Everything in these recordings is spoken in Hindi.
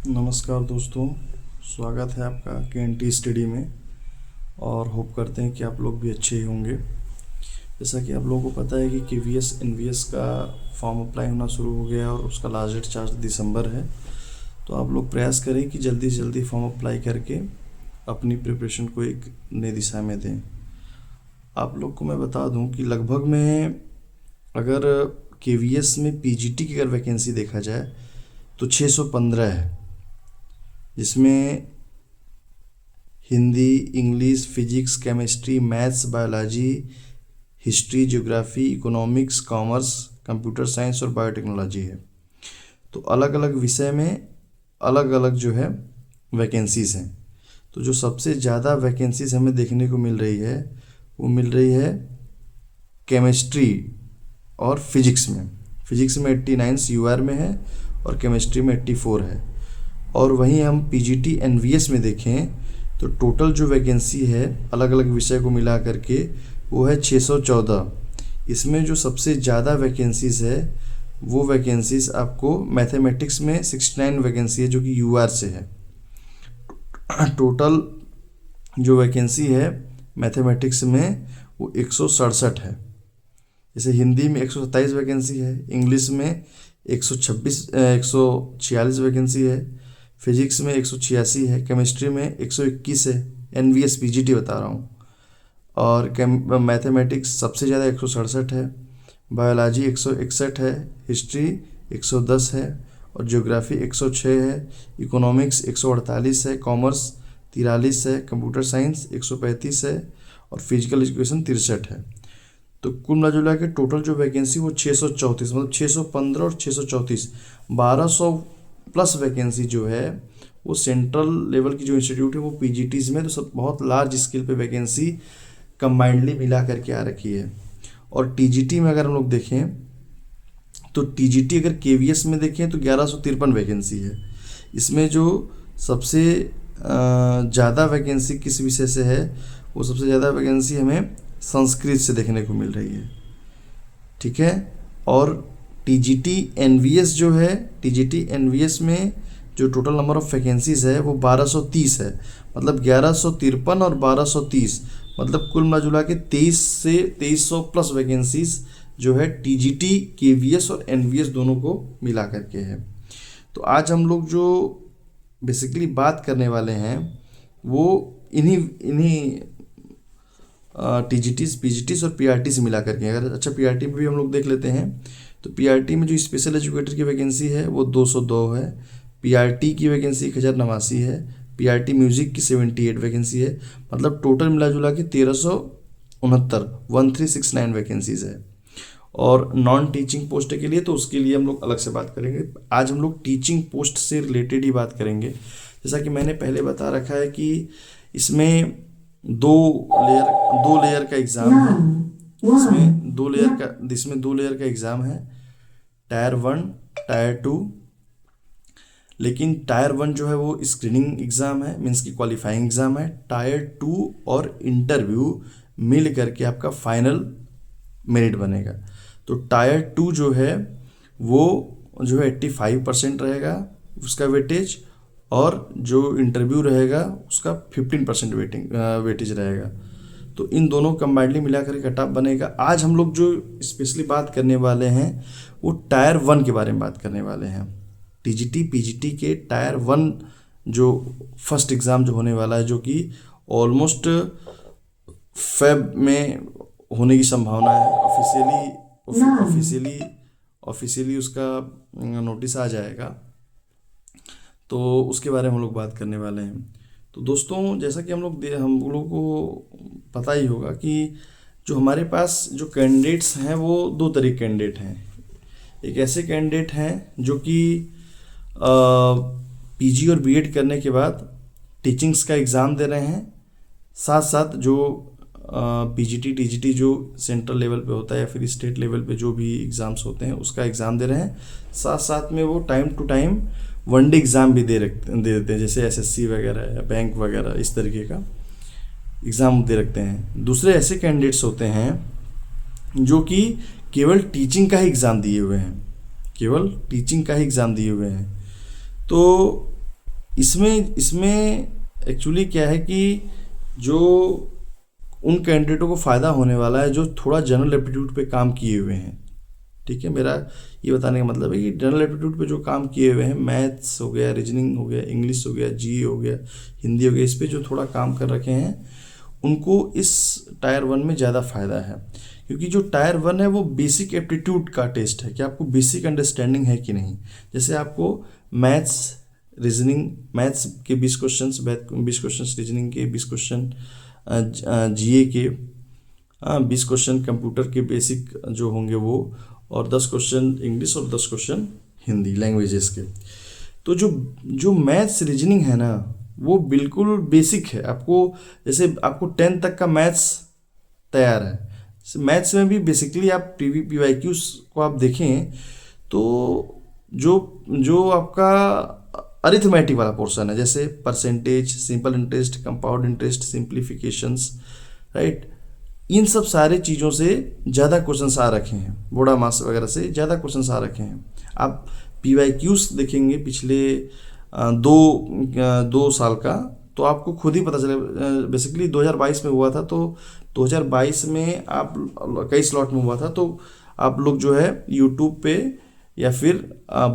नमस्कार दोस्तों, स्वागत है आपका के स्टडी में। और होप करते हैं कि आप लोग भी अच्छे ही होंगे। जैसा कि आप लोगों को पता है कि केवीएस एनवीएस का फॉर्म अप्लाई होना शुरू हो गया और उसका लास्ट डेट 4 दिसंबर है। तो आप लोग प्रयास करें कि जल्दी से जल्दी फॉर्म अप्लाई करके अपनी प्रिपरेशन को एक नई दिशा में दें। आप लोग को मैं बता दूं कि लगभग में अगर केवीएस में पीजीटी की अगर वैकेंसी देखा जाए तो 615 है, जिसमें Hindi, English, physics, chemistry, maths, biology, history, geography, economics, commerce, computer science और बायोटेक्नोलॉजी है। तो अलग अलग विषय में अलग अलग जो है वैकेंसीज़ हैं। तो जो सबसे ज़्यादा वैकेंसीज़ हमें देखने को मिल रही है वो मिल रही है केमिस्ट्री और फिजिक्स में। फिजिक्स में 89 CUR में है और केमिस्ट्री में 84 है। और वहीं हम पीजीटी एनवीएस में देखें तो टोटल जो वैकेंसी है अलग अलग विषय को मिला करके वो है 614। इसमें जो सबसे ज़्यादा वैकेंसीज़ है वो वैकेंसीज़ आपको मैथमेटिक्स में 69 वैकेंसी है, जो कि यूआर से है। टोटल जो वैकेंसी है मैथमेटिक्स में वो 167 है। जैसे हिंदी में 127 वैकेंसी है, इंग्लिश में 146 वैकेंसी है, फिजिक्स में 186 है, केमिस्ट्री में 121 है। एनवीएस पीजीटी बता रहा हूँ। और मैथमेटिक्स सबसे ज़्यादा 167 है, बायोलॉजी 161 है, हिस्ट्री 110 है और ज्योग्राफी 106 है, इकोनॉमिक्स 148 है, कॉमर्स 43 है, कंप्यूटर साइंस 135 है और फिजिकल एजुकेशन 63 है। तो कुल मिला के टोटल जो वैकेंसी वो 634, मतलब 615 और 634, 1200 प्लस वैकेंसी जो है वो सेंट्रल लेवल की जो इंस्टीट्यूट है वो पीजीटीज में, तो सब बहुत लार्ज स्केल पे वैकेंसी कंबाइंडली मिला करके आ रखी है। और टीजीटी में अगर हम लोग देखें तो टीजीटी अगर केवीएस में देखें तो 1153 वैकेंसी है। इसमें जो सबसे ज़्यादा वैकेंसी किस विषय से है, वो सबसे ज़्यादा वैकेंसी हमें संस्कृत से देखने को मिल रही है। ठीक है। और टीजीटी एनवीएस जो है, टीजीटी एनवीएस में जो टोटल नंबर ऑफ वैकेंसीज है वो 1230 है। मतलब 1153 और 1230, मतलब कुल मिला के 23 से 2300 प्लस वैकेंसीज जो है टीजीटी, केवीएस और एनवीएस दोनों को मिला करके है। तो आज हम लोग जो बेसिकली बात करने वाले हैं वो इन्हीं टीजीटीज, पीजीटीज और पीआरटी से मिला करके। अगर अच्छा पीआरटी में भी हम लोग देख लेते हैं तो पीआरटी में जो स्पेशल एजुकेटर की वैकेंसी है वो 202 है, पीआरटी की वैकेंसी 1089 है, पीआरटी म्यूजिक की 78 वैकेंसी है। मतलब टोटल मिला जुला के 1369 वैकेंसीज है। और नॉन टीचिंग पोस्ट के लिए तो उसके लिए हम लोग अलग से बात करेंगे। आज हम लोग टीचिंग पोस्ट से रिलेटेड ही बात करेंगे। जैसा कि मैंने पहले बता रखा है कि इसमें दो लेयर का एग्ज़ाम है। इसमें दो लेयर का एग्ज़ाम है, टायर 1, टायर 2। लेकिन टायर 1 जो है वो स्क्रीनिंग एग्ज़ाम है, मीन्स की क्वालिफाइंग एग्ज़ाम है। टायर 2 और इंटरव्यू मिल करके आपका फाइनल मेरिट बनेगा। तो टायर 2 जो है वो जो है 85% रहेगा उसका वेटेज, और जो इंटरव्यू रहेगा उसका 15% वेटेज रहेगा। तो इन दोनों कंबाइंडली मिलाकर कट ऑफ बनेगा। आज हम लोग जो स्पेशली बात करने वाले हैं वो टायर 1 के बारे में बात करने वाले हैं। टीजीटी पीजीटी के टायर 1 जो फर्स्ट एग्ज़ाम जो होने वाला है, जो कि ऑलमोस्ट फेब में होने की संभावना है। ऑफिशियली उसका नोटिस आ जाएगा, तो उसके बारे में हम लोग बात करने वाले हैं। तो दोस्तों, जैसा कि हम लोग को पता ही होगा कि जो हमारे पास जो कैंडिडेट्स हैं वो दो तरह के कैंडिडेट हैं। एक ऐसे कैंडिडेट हैं जो कि पीजी और बीएड करने के बाद टीचिंग्स का एग्ज़ाम दे रहे हैं, साथ साथ जो पीजीटी टीजीटी जो सेंट्रल लेवल पे होता है या फिर स्टेट लेवल पे जो भी एग्ज़ाम्स होते हैं उसका एग्ज़ाम दे रहे हैं। साथ साथ में वो time to time one day exam भी दे देते हैं, जैसे एसएससी वगैरह या बैंक वगैरह इस तरीके का एग्ज़ाम दे रखते हैं। दूसरे ऐसे कैंडिडेट्स होते हैं जो कि केवल टीचिंग का ही एग्ज़ाम दिए हुए हैं, केवल टीचिंग का ही एग्ज़ाम दिए हुए हैं। तो इसमें इसमें एक्चुअली क्या है कि जो उन कैंडिडेटों को फ़ायदा होने वाला है जो थोड़ा जनरल एप्टीट्यूड पे काम किए हुए हैं। ठीक है, मेरा ये बताने का मतलब है कि जनरल एप्टीट्यूड पे जो काम किए हुए हैं, मैथ्स हो गया, रीजनिंग हो गया, इंग्लिश हो गया, जीए हो गया, हिंदी हो गया, इस पे जो थोड़ा काम कर रखे हैं उनको इस टायर 1 में ज़्यादा फ़ायदा है। क्योंकि जो टायर 1 है वो बेसिक एप्टीट्यूड का टेस्ट है कि आपको बेसिक अंडरस्टैंडिंग है कि नहीं। जैसे आपको मैथ्स, रीजनिंग, मैथ्स के 20 क्वेश्चन, 20 क्वेश्चन रीजनिंग के 20 क्वेश्चन, जीए के 20 क्वेश्चन, कंप्यूटर के बेसिक जो होंगे वो, और 10 क्वेश्चन इंग्लिश और 10 क्वेश्चन हिंदी लैंग्वेजेस के। तो जो जो मैथ्स रीजनिंग है ना वो बिल्कुल बेसिक है। आपको जैसे आपको 10 तक का मैथ्स तैयार है। मैथ्स में भी बेसिकली आप PYQs को आप देखें तो जो जो आपका अरिथमेटिक वाला पोर्शन है, जैसे percentage, simple interest, compound interest, simplifications, right, इन सब सारे चीज़ों से ज़्यादा क्वेश्चंस आ रखे हैं, बोर्ड मार्क्स वगैरह से ज़्यादा क्वेश्चंस आ रखे हैं। आप PYQs देखेंगे पिछले दो साल का तो आपको खुद ही पता चलेगा। बेसिकली 2022 में हुआ था, तो 2022 में आप कई स्लॉट में हुआ था, तो आप लोग जो है यूट्यूब पे या फिर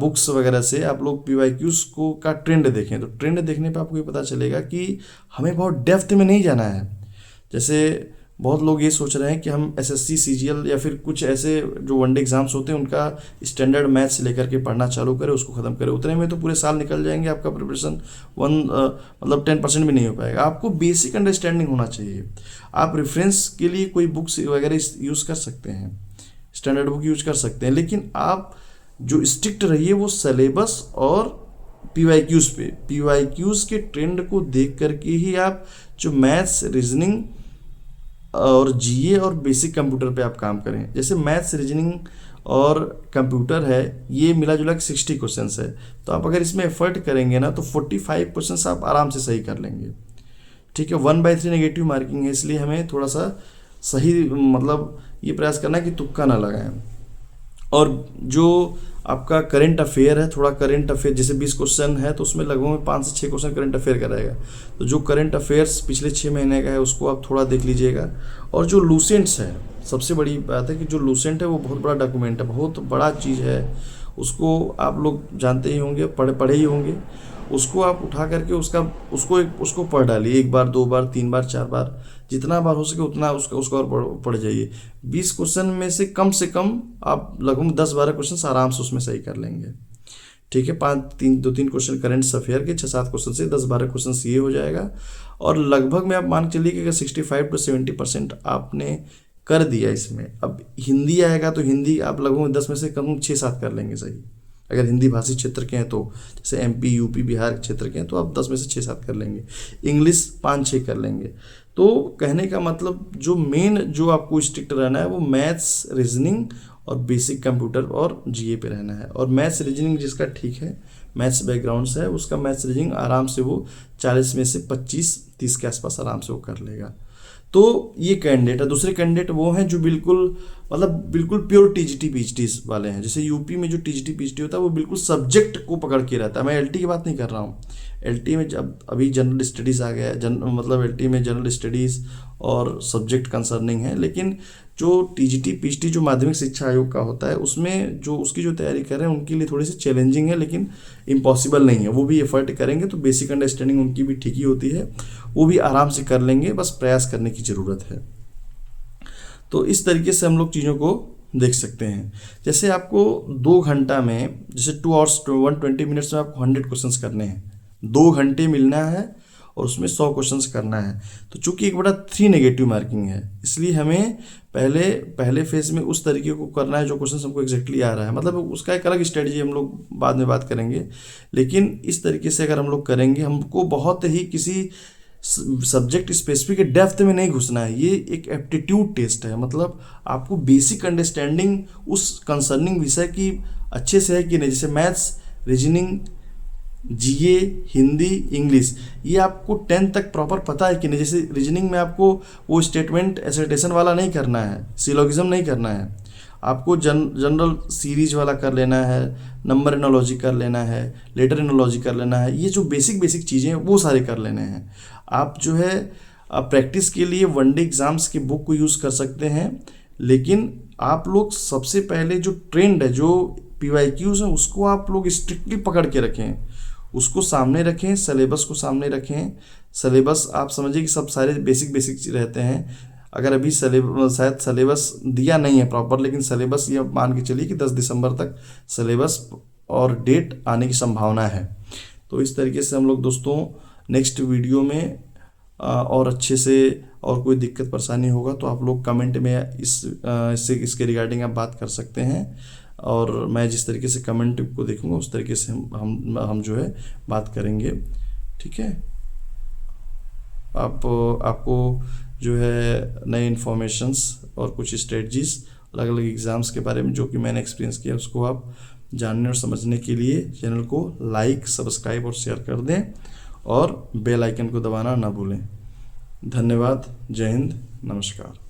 बुक्स वगैरह से आप लोग PYQs को का ट्रेंड देखें, तो ट्रेंड देखने पे आपको ये पता चलेगा कि हमें बहुत डेप्थ में नहीं जाना है। जैसे बहुत लोग ये सोच रहे हैं कि हम SSC CGL या फिर कुछ ऐसे जो वनडे एग्जाम्स होते हैं उनका स्टैंडर्ड मैथ्स लेकर के पढ़ना चालू करें, उसको ख़त्म करें, उतने में तो पूरे साल निकल जाएंगे, आपका प्रिपरेशन मतलब 10% भी नहीं हो पाएगा। आपको बेसिक अंडरस्टैंडिंग होना चाहिए। आप रेफरेंस के लिए कोई बुक्स वगैरह यूज़ कर सकते हैं, स्टैंडर्ड बुक यूज कर सकते हैं, लेकिन आप जो स्ट्रिक्ट रहिए वो सिलेबस और PYQs के ट्रेंड को देख करके ही आप जो मैथ्स, रीजनिंग और जीए और बेसिक कंप्यूटर पे आप काम करें। जैसे मैथ्स, रीजनिंग और कंप्यूटर है, ये मिला जुला के 60 क्वेश्चंस है, तो आप अगर इसमें एफर्ट करेंगे ना तो 45 क्वेश्चंस आप आराम से सही कर लेंगे। ठीक है, 1/3 नेगेटिव मार्किंग है, इसलिए हमें थोड़ा सा सही मतलब ये प्रयास करना है कि तुक्का ना लगाएं। और जो आपका करंट अफेयर है, थोड़ा करंट अफेयर, जैसे 20 क्वेश्चन है तो उसमें लगभग 5 से 6 क्वेश्चन करंट अफेयर का रहेगा, तो जो करंट अफेयर्स पिछले 6 महीने का है उसको आप थोड़ा देख लीजिएगा। और जो लूसेंट्स है, सबसे बड़ी बात है कि जो लूसेंट है वो बहुत बड़ा डॉक्यूमेंट है, बहुत बड़ा चीज़ है, उसको आप लोग जानते ही होंगे, पढ़े ही होंगे। उसको आप उठा करके उसको पढ़ डालिए, 1 बार, 2 बार, 3 बार, 4 बार, जितना बार हो सके उतना उसका और पढ़ जाइए। 20 क्वेश्चन में से कम आप लगभग 10-12 क्वेश्चन आराम से उसमें सही कर लेंगे। ठीक है, 2-3 क्वेश्चन करंट अफेयर के, 6-7 क्वेश्चन से 10-12 क्वेश्चन ये हो जाएगा। और लगभग में आप मान के चलिए कि अगर 65 to 70% आपने कर दिया इसमें। अब हिंदी आएगा तो हिंदी आप लगभग 10 में से कम 6-7 कर लेंगे सही, अगर हिंदी भाषी क्षेत्र के हैं तो, जैसे MP, UP, बिहार के क्षेत्र के हैं तो आप 10 में से 6-7 कर लेंगे। इंग्लिश 5-6 कर लेंगे। तो कहने का मतलब जो मेन जो आपको स्ट्रिक्ट रहना है वो मैथ्स, रीजनिंग और बेसिक कंप्यूटर और जीए पे रहना है। और मैथ्स रीजनिंग जिसका ठीक है, मैथ्स बैकग्राउंड से है, उसका मैथ्स रीजनिंग आराम से वो 40 में से 25-30 के आसपास आराम से वो कर लेगा। तो ये कैंडिडेट है। दूसरे कैंडिडेट वो हैं जो बिल्कुल प्योर TGT PhD वाले हैं। जैसे यूपी में जो TGT PhD होता है वो बिल्कुल सब्जेक्ट को पकड़ के रहता है। मैं LT की बात नहीं कर रहा हूँ। LT में जब अभी जनरल स्टडीज़ आ गया है, मतलब LT में जनरल स्टडीज़ और सब्जेक्ट कंसर्निंग है, लेकिन जो TGT PhD जो माध्यमिक शिक्षा आयोग का होता है उसमें जो उसकी जो तैयारी कर रहे हैं उनके लिए थोड़ी सी चैलेंजिंग है, लेकिन इम्पॉसिबल नहीं है। वो भी एफर्ट करेंगे तो बेसिक अंडरस्टैंडिंग उनकी भी ठीक ही होती है, वो भी आराम से कर लेंगे, बस प्रयास करने की ज़रूरत है। तो इस तरीके से हम लोग चीज़ों को देख सकते हैं। जैसे आपको 2 घंटा में, जैसे 2 hours 120 minutes में आपको 100 क्वेश्चंस करने हैं, 2 घंटे मिलना है और उसमें 100 क्वेश्चंस करना है। तो चूंकि 1/3 नेगेटिव मार्किंग है, इसलिए हमें पहले फेज में उस तरीके को करना है जो क्वेश्चन हमको एग्जैक्टली आ रहा है। मतलब उसका एक अलग स्ट्रेटजी हम लोग बाद में बात करेंगे, लेकिन इस तरीके से अगर हम लोग करेंगे, हमको बहुत ही किसी सब्जेक्ट स्पेसिफिक डेप्थ में नहीं घुसना है। ये एक एप्टीट्यूड टेस्ट है, मतलब आपको बेसिक अंडरस्टैंडिंग उस कंसर्निंग विषय की अच्छे से है कि नहीं। जैसे मैथ्स, रीजनिंग, जीए, हिंदी, इंग्लिश, ये आपको 10 तक प्रॉपर पता है कि नहीं। जैसे रीजनिंग में आपको वो स्टेटमेंट एसर्टेशन वाला नहीं करना है, सिलोगिज्म नहीं करना है, आपको जनरल सीरीज वाला कर लेना है, नंबर एनोलॉजी कर लेना है, लेटर एनोलॉजी कर लेना है, ये जो बेसिक बेसिक चीज़ें हैं वो सारे कर लेने हैं। आप जो है प्रैक्टिस के लिए वनडे एग्ज़ाम्स की बुक को यूज़ कर सकते हैं, लेकिन आप लोग सबसे पहले जो ट्रेंड है, जो PYQs हैं, उसको आप लोग स्ट्रिक्टली पकड़ के रखें, उसको सामने रखें, सिलेबस को सामने रखें। सिलेबस आप समझिए कि सब सारे बेसिक बेसिक रहते हैं। अगर अभी शायद सिलेबस दिया नहीं है प्रॉपर, लेकिन सिलेबस ये मान के चलिए कि 10 दिसंबर तक सिलेबस और डेट आने की संभावना है। तो इस तरीके से हम लोग दोस्तों नेक्स्ट वीडियो में और अच्छे से, और कोई दिक्कत परेशानी होगा तो आप लोग कमेंट में इसके रिगार्डिंग आप बात कर सकते हैं, और मैं जिस तरीके से कमेंट को देखूंगा उस तरीके से हम जो है बात करेंगे। ठीक है, आपको जो है नए इन्फॉर्मेशंस और कुछ स्ट्रेटजीज अलग अलग एग्ज़ाम्स के बारे में जो कि मैंने एक्सपीरियंस किया, उसको आप जानने और समझने के लिए चैनल को लाइक, सब्सक्राइब और शेयर कर दें, और बेल आइकन को दबाना ना भूलें। धन्यवाद। जय हिंद। नमस्कार।